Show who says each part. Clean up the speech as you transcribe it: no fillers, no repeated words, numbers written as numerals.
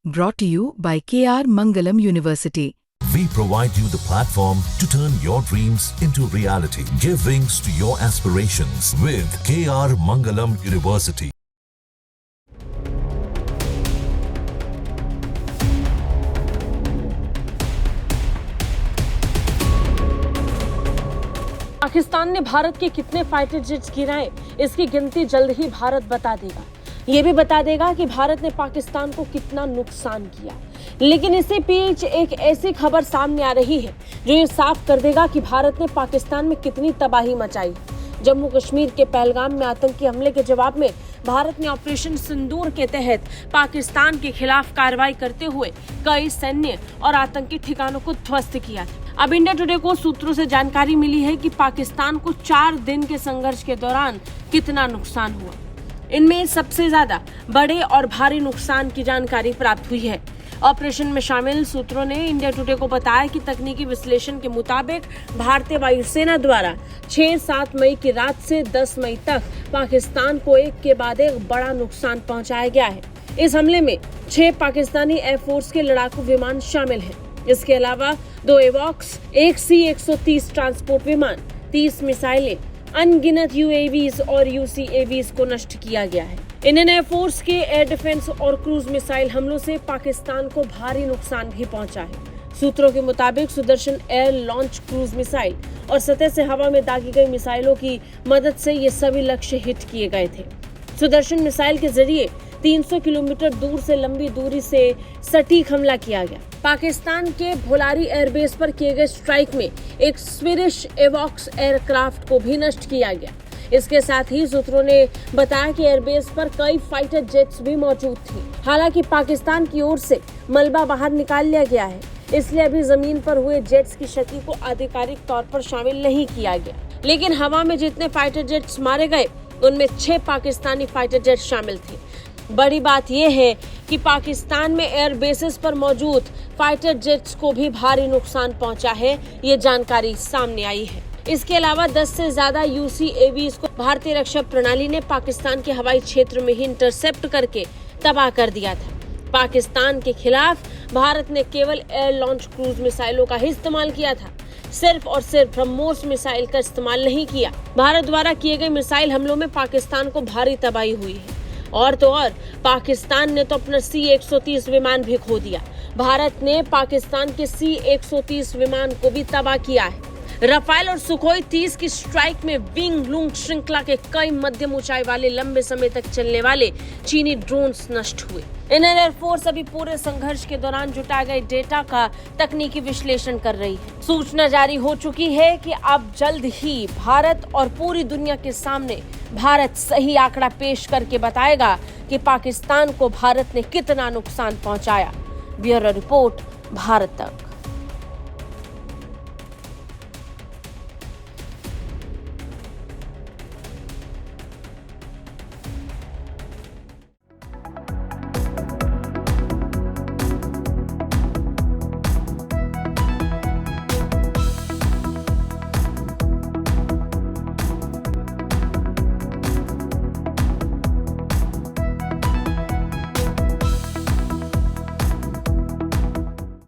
Speaker 1: Brought to you by KR Mangalam University.
Speaker 2: We provide you the platform to turn your dreams into reality. Give wings to your aspirations with KR Mangalam University.
Speaker 3: Pakistan ने भारत के कितने fighter jets गिराए, इसकी गिनती जल्द ही भारत बता देगा। ये भी बता देगा कि भारत ने पाकिस्तान को कितना नुकसान किया। लेकिन इसी बीच एक ऐसी खबर सामने आ रही है जो ये साफ कर देगा कि भारत ने पाकिस्तान में कितनी तबाही मचाई। जम्मू कश्मीर के पहलगाम में आतंकी हमले के जवाब में भारत ने ऑपरेशन सिंदूर के तहत पाकिस्तान के खिलाफ कार्रवाई करते हुए कई सैन्य और आतंकी ठिकानों को ध्वस्त किया था। अब इंडिया टुडे को सूत्रों से जानकारी मिली है कि पाकिस्तान को 4 दिन के संघर्ष के दौरान कितना नुकसान हुआ। इनमें सबसे ज्यादा बड़े और भारी नुकसान की जानकारी प्राप्त हुई है। ऑपरेशन में शामिल सूत्रों ने इंडिया टुडे को बताया कि तकनीकी विश्लेषण के मुताबिक भारतीय वायुसेना द्वारा 6-7 मई की रात से 10 मई तक पाकिस्तान को एक के बाद एक बड़ा नुकसान पहुंचाया गया है। इस हमले में 6 पाकिस्तानी एयरफोर्स के लड़ाकू विमान शामिल हैं। इसके अलावा 2 एवॉक्स, 1 C-130 ट्रांसपोर्ट विमान, 30 मिसाइलें, अनगिनत UAVs और UCAVs को नष्ट किया गया है। इंडियन एयरफोर्स के एयर डिफेंस और क्रूज मिसाइल हमलों से पाकिस्तान को भारी नुकसान भी पहुंचा है। सूत्रों के मुताबिक Sudarshan air launch cruise missile और सतह से हवा में दागी गई मिसाइलों की मदद से ये सभी लक्ष्य हिट किए गए थे। सुदर्शन मिसाइल के जरिए 300 किलोमीटर दूर से लंबी दूरी से सटीक हमला किया गया। पाकिस्तान के भोलारी एयरबेस पर किए गए स्ट्राइक में एक स्वीडिश एवॉक्स एयरक्राफ्ट को भी नष्ट किया गया। इसके साथ ही सूत्रों ने बताया कि एयरबेस पर कई फाइटर जेट्स भी मौजूद थी। हालांकि पाकिस्तान की ओर से मलबा बाहर निकाल लिया गया है, इसलिए अभी जमीन पर हुए जेट्स की क्षति को आधिकारिक तौर पर शामिल नहीं किया गया। लेकिन हवा में जितने फाइटर जेट्स मारे गए उनमें 6 पाकिस्तानी फाइटर जेट्स शामिल थे। बड़ी बात यह है कि पाकिस्तान में एयर बेसेस पर मौजूद फाइटर जेट्स को भी भारी नुकसान पहुंचा है, ये जानकारी सामने आई है। इसके अलावा 10 से ज्यादा UCAVs को भारतीय रक्षा प्रणाली ने पाकिस्तान के हवाई क्षेत्र में ही इंटरसेप्ट करके तबाह कर दिया था। पाकिस्तान के खिलाफ भारत ने केवल एयर लॉन्च क्रूज मिसाइलों का ही इस्तेमाल किया था, सिर्फ और सिर्फ ब्रह्मोस मिसाइल का इस्तेमाल नहीं किया। भारत द्वारा किए गए मिसाइल हमलों में पाकिस्तान को भारी तबाही हुई है। और तो और पाकिस्तान ने तो अपना C-130 विमान भी खो दिया। भारत ने पाकिस्तान के C-130 विमान को भी तबाह किया है। राफेल और सुखोई 30 की स्ट्राइक में विंग लूंग श्रृंखला के कई मध्यम ऊंचाई वाले लंबे समय तक चलने वाले चीनी ड्रोन्स नष्ट हुए। इंडियन एयरफोर्स अभी पूरे संघर्ष के दौरान जुटाए गए डेटा का तकनीकी विश्लेषण कर रही है। सूचना जारी हो चुकी है कि अब जल्द ही भारत और पूरी दुनिया के सामने भारत सही आंकड़ा पेश करके बताएगा कि पाकिस्तान को भारत ने कितना नुकसान पहुंचाया। ब्यूरो रिपोर्ट, भारत तक।